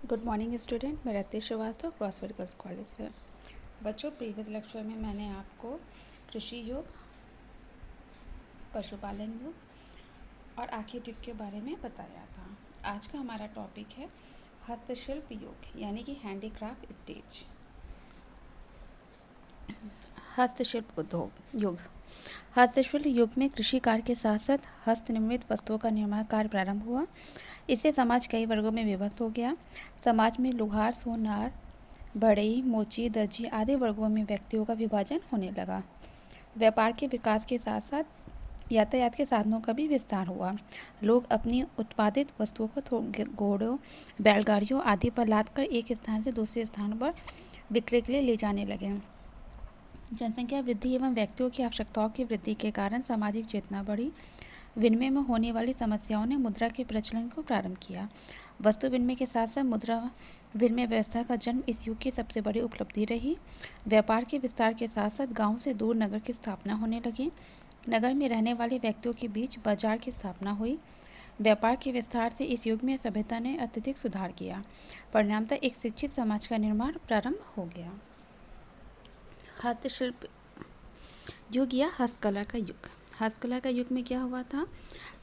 Good morning student, मैं रत्ती Srivastava crossword girls college से। बच्चों, प्रीवियस लेक्चर में मैंने आपको कृषि युग, पशुपालन युग और आखिरी युग के बारे में बताया था। आज का हमारा टॉपिक है हस्तशिल्प युग यानी कि हैंडीक्राफ्ट स्टेज। हस्तशिल्प उद्योग युग। हस्तशिल्प युग में कृषि कार्य के साथ साथ हस्त निर्मित वस्तुओं का निर्माण कार्य प्रारंभ हुआ। इससे समाज कई वर्गों में विभक्त हो गया। समाज में लुहार, सोनार, बढ़ई, मोची, दर्जी आदि वर्गों में व्यक्तियों का विभाजन होने लगा। व्यापार के विकास के साथ साथ यातायात के साधनों का भी विस्तार हुआ। लोग अपनी उत्पादित वस्तुओं को घोड़ों, बैलगाड़ियों आदि पर लादकर एक स्थान से दूसरे स्थान पर विक्रय के लिए ले जाने लगे। जनसंख्या वृद्धि एवं व्यक्तियों की आवश्यकताओं की वृद्धि के कारण सामाजिक चेतना बढ़ी। विनिमय में होने वाली समस्याओं ने मुद्रा के प्रचलन को प्रारंभ किया। वस्तु विनिमय के साथ साथ मुद्रा विनिमय व्यवस्था का जन्म इस युग की सबसे बड़ी उपलब्धि रही। व्यापार के विस्तार के साथ साथ गांव से दूर नगर की स्थापना होने लगी। नगर में रहने वाले व्यक्तियों के बीच बाजार की स्थापना हुई। व्यापार के विस्तार से इस युग में सभ्यता ने अत्यधिक सुधार किया। परिणामतः एक शिक्षित समाज का निर्माण प्रारंभ हो गया। हस्तशिल्प युग या हस्तकला का युग। हस्तकला का युग में क्या हुआ था?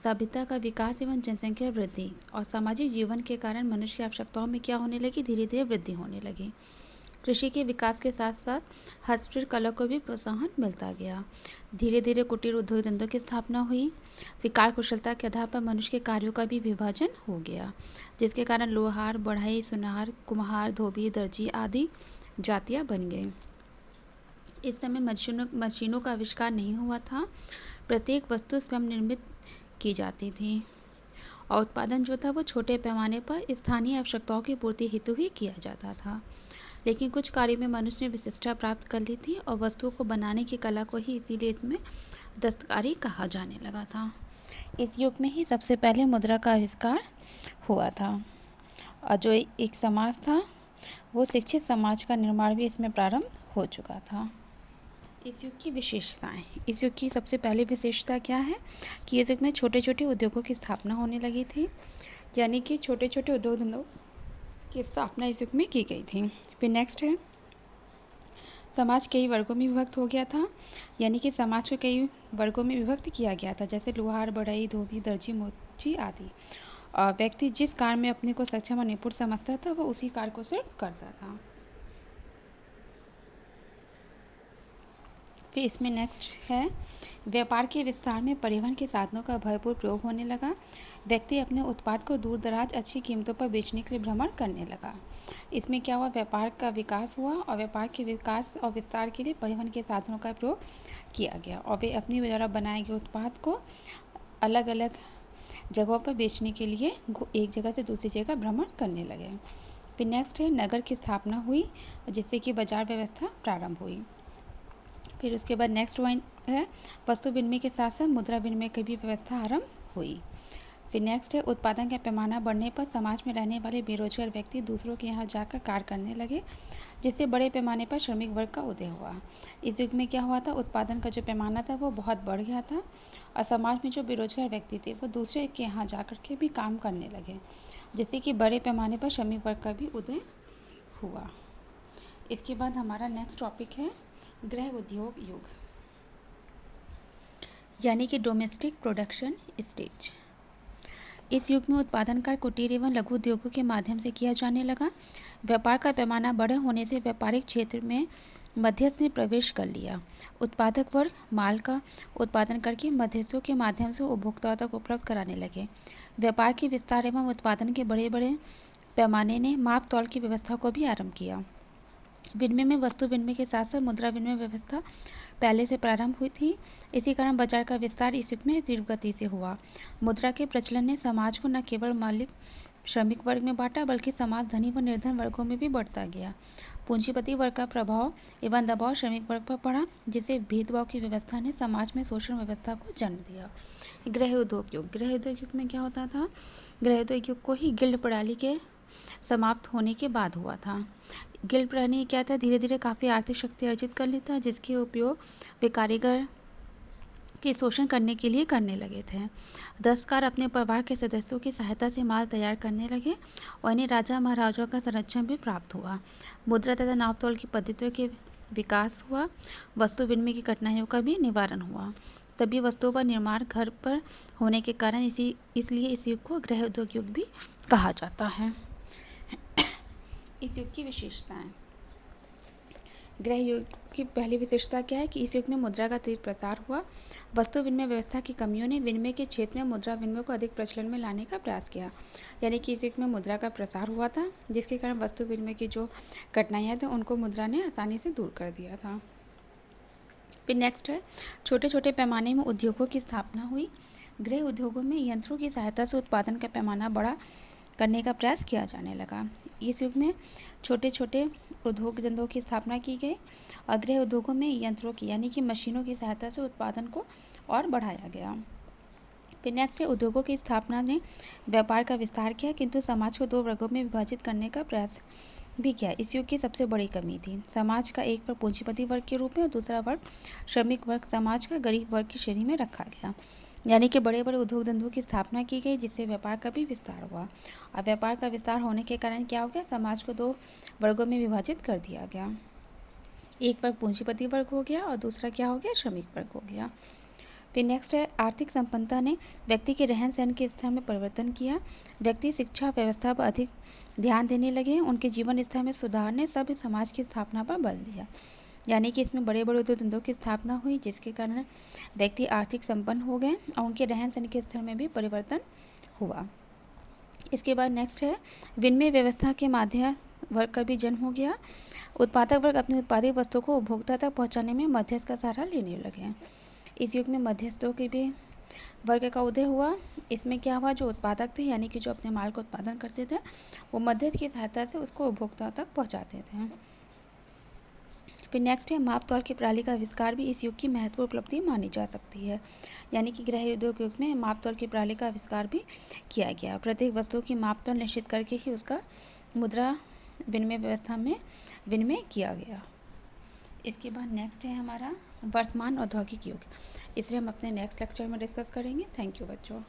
सभ्यता का विकास एवं जनसंख्या वृद्धि और सामाजिक जीवन के कारण मनुष्य की आवश्यकताओं में क्या होने लगी? धीरे धीरे वृद्धि होने लगी। कृषि के विकास के साथ साथ हस्तशिल्प कला को भी प्रोत्साहन मिलता गया। धीरे धीरे कुटीर उद्योग धंधों की स्थापना हुई। विकार कुशलता के आधार पर मनुष्य के कार्यों का भी विभाजन हो गया, जिसके कारण लोहार, बढ़ई, सुनार, कुम्हार, धोबी, दर्जी आदि जातियां बन गई। इस समय मशीनों का आविष्कार नहीं हुआ था। प्रत्येक वस्तु स्वयं निर्मित की जाती थी और उत्पादन जो था वो छोटे पैमाने पर स्थानीय आवश्यकताओं की पूर्ति हेतु ही किया जाता था। लेकिन कुछ कार्यों में मनुष्य ने विशिष्टता प्राप्त कर ली थी और वस्तुओं को बनाने की कला को ही इसीलिए इसमें दस्तकारी कहा जाने लगा था। इस युग में ही सबसे पहले मुद्रा का आविष्कार हुआ था और जो एक समाज था वो शिक्षित समाज का निर्माण भी इसमें प्रारंभ हो चुका था। इस युग की विशेषताएं। इस युग की सबसे पहली विशेषता क्या है कि इस युग में छोटे छोटे उद्योगों की स्थापना होने लगी थी, यानी कि छोटे छोटे उद्योग धंधों की स्थापना इस युग में की गई थी। फिर नेक्स्ट है, समाज कई वर्गों में विभक्त हो गया था, यानी कि समाज को कई वर्गों में विभक्त किया गया था, जैसे लोहार, बढ़ई, धोबी, दर्जी, मोची आदि। और व्यक्ति जिस कार्य में अपने को सक्षम और निपुण समझता था वो उसी कार्य को सिर्फ करता था। फिर इसमें नेक्स्ट है, व्यापार के विस्तार में परिवहन के साधनों का भरपूर प्रयोग होने लगा। व्यक्ति अपने उत्पाद को दूर दराज अच्छी कीमतों पर बेचने के लिए भ्रमण करने लगा। इसमें क्या हुआ? व्यापार का विकास हुआ और व्यापार के विकास और विस्तार के लिए परिवहन के साधनों का प्रयोग किया गया और वे अपनी द्वारा बनाए गए उत्पाद को अलग अलग जगहों पर बेचने के लिए एक जगह से दूसरी जगह भ्रमण करने लगे। फिर नेक्स्ट है, नगर की स्थापना हुई जिससे कि बाजार व्यवस्था प्रारंभ हुई। फिर उसके बाद नेक्स्ट वन है, वस्तु विनिमय के साथ साथ मुद्रा विनिमय की भी व्यवस्था आरंभ हुई। फिर नेक्स्ट है, उत्पादन का पैमाना बढ़ने पर समाज में रहने वाले बेरोजगार व्यक्ति दूसरों के यहाँ जाकर कार्य करने लगे, जिससे बड़े पैमाने पर श्रमिक वर्ग का उदय हुआ। इस युग में क्या हुआ था? उत्पादन का जो पैमाना था वो बहुत बढ़ गया था और समाज में जो बेरोजगार व्यक्ति थे वो दूसरे के यहाँ जाकर के भी काम करने लगे, जिससे कि बड़े पैमाने पर श्रमिक वर्ग का भी उदय हुआ। इसके बाद हमारा नेक्स्ट टॉपिक है गृह उद्योग युग, यानी कि डोमेस्टिक प्रोडक्शन स्टेज। इस युग में उत्पादन कार्य कुटीर एवं लघु उद्योगों के माध्यम से किया जाने लगा। व्यापार का पैमाना बड़े होने से व्यापारिक क्षेत्र में मध्यस्थ ने प्रवेश कर लिया। उत्पादक वर्ग माल का उत्पादन करके मध्यस्थों के माध्यम से उपभोक्ताओं तक उपलब्ध कराने लगे। व्यापार के विस्तार एवं उत्पादन के बड़े बड़े पैमाने ने माप तौल की व्यवस्था को भी आरंभ किया। विनिमय में वस्तु विनिमय के साथ साथ मुद्रा विनिमय व्यवस्था पहले से प्रारंभ हुई थी। इसी कारण बाजार का विस्तार इस युग में तीव्र गति से हुआ। मुद्रा के प्रचलन ने समाज को न केवल मालिक श्रमिक वर्ग में बांटा बल्कि समाज धनी व निर्धन वर्गों में भी बढ़ता गया। पूंजीपति वर्ग का प्रभाव एवं दबाव श्रमिक वर्ग पर पड़ा, जिससे भेदभाव की व्यवस्था ने समाज में शोषण व्यवस्था को जन्म दिया। गृह उद्योग युग। गृह उद्योग युग में क्या होता था? गृह उद्योग युग को ही गिल्ड प्रणाली के समाप्त होने के बाद हुआ था। गिल्ड प्रणाली क्या था? धीरे धीरे काफ़ी आर्थिक शक्ति अर्जित कर लेता, जिसके उपयोग वे कारीगर के शोषण करने के लिए करने लगे थे। दस्तकार अपने परिवार के सदस्यों की सहायता से माल तैयार करने लगे और इन्हें राजा महाराजाओं का संरक्षण भी प्राप्त हुआ। मुद्रा तथा नापतोल की पद्धतियों के विकास हुआ। वस्तु विनिमय की कठिनाइयों का भी निवारण हुआ। सभी वस्तुओं का निर्माण घर पर होने के कारण इसलिए इस युग को गृह उद्योग युग भी कहा जाता है। इस युग की विशेषताएं। गृह युग की पहली विशेषता क्या है कि इस युग में मुद्रा का तेज प्रसार हुआ। वस्तु विनिमय व्यवस्था की कमियों ने विनिमय के क्षेत्र में मुद्रा विनिमय को अधिक प्रचलन में लाने का प्रयास किया। यानी कि इस युग में मुद्रा का प्रसार हुआ था, जिसके कारण वस्तु विनिमय की जो कठिनाइयाँ थी उनको मुद्रा ने आसानी से दूर कर दिया था। फिर नेक्स्ट है, छोटे छोटे पैमाने में उद्योगों की स्थापना हुई। गृह उद्योगों में यंत्रों की सहायता से उत्पादन का पैमाना बड़ा करने का प्रयास किया जाने लगा। इस युग में छोटे छोटे उद्योग धंधों की स्थापना की गई और गृह उद्योगों में यंत्रों की यानी कि मशीनों की सहायता से उत्पादन को और बढ़ाया गया। फिर नेक्स्ट है, उद्योगों की स्थापना ने व्यापार का विस्तार किया, किंतु समाज को दो वर्गों में विभाजित करने का प्रयास भी किया। इस युग की सबसे बड़ी कमी थी समाज का एक वर्ग पूंजीपति वर्ग के रूप में और दूसरा वर्ग श्रमिक वर्ग समाज का गरीब वर्ग की श्रेणी में रखा गया। यानी कि बड़े बड़े उद्योग धंधों की स्थापना की गई, जिससे व्यापार का भी विस्तार हुआ। और व्यापार का विस्तार होने के कारण क्या हो गया, समाज को दो वर्गों में विभाजित कर दिया गया। एक वर्ग पूंजीपति वर्ग हो गया और दूसरा क्या हो गया, श्रमिक वर्ग हो गया। फिर नेक्स्ट है, आर्थिक संपन्नता ने व्यक्ति के रहन सहन के स्तर में परिवर्तन किया। व्यक्ति शिक्षा व्यवस्था पर अधिक ध्यान देने लगे। उनके जीवन स्तर में सुधार ने सभ्य समाज की स्थापना पर बल दिया। यानी कि इसमें बड़े बड़े उद्योग धंधों की स्थापना हुई, जिसके कारण व्यक्ति आर्थिक संपन्न हो गए और उनके रहन सहन के स्तर में भी परिवर्तन हुआ। इसके बाद नेक्स्ट है, विनिमय व्यवस्था के माध्यम वर्ग का भी जन्म हो गया। उत्पादक वर्ग अपनी उत्पादित वस्तु को उपभोक्ता तक पहुंचाने में मध्यस्थ का सहारा लेने लगे। इस युग में मध्यस्थों के भी वर्ग का उदय हुआ। इसमें क्या हुआ, जो उत्पादक थे यानी कि जो अपने माल का उत्पादन करते थे, वो मध्यस्थ की सहायता से उसको उपभोक्ता तक पहुंचाते थे। फिर नेक्स्ट है, माप तौल की प्रणाली का आविष्कार भी इस युग की महत्वपूर्ण उपलब्धि मानी जा सकती है। यानी कि गृह उद्योग युग में माप तौल की प्रणाली का आविष्कार भी किया गया। प्रत्येक वस्तु की माप तौल निश्चित करके ही उसका मुद्रा विनिमय व्यवस्था में विनिमय किया गया। इसके बाद नेक्स्ट है हमारा वर्तमान औद्योगिक युग। इसे हम अपने नेक्स्ट लेक्चर में डिस्कस करेंगे। थैंक यू बच्चों।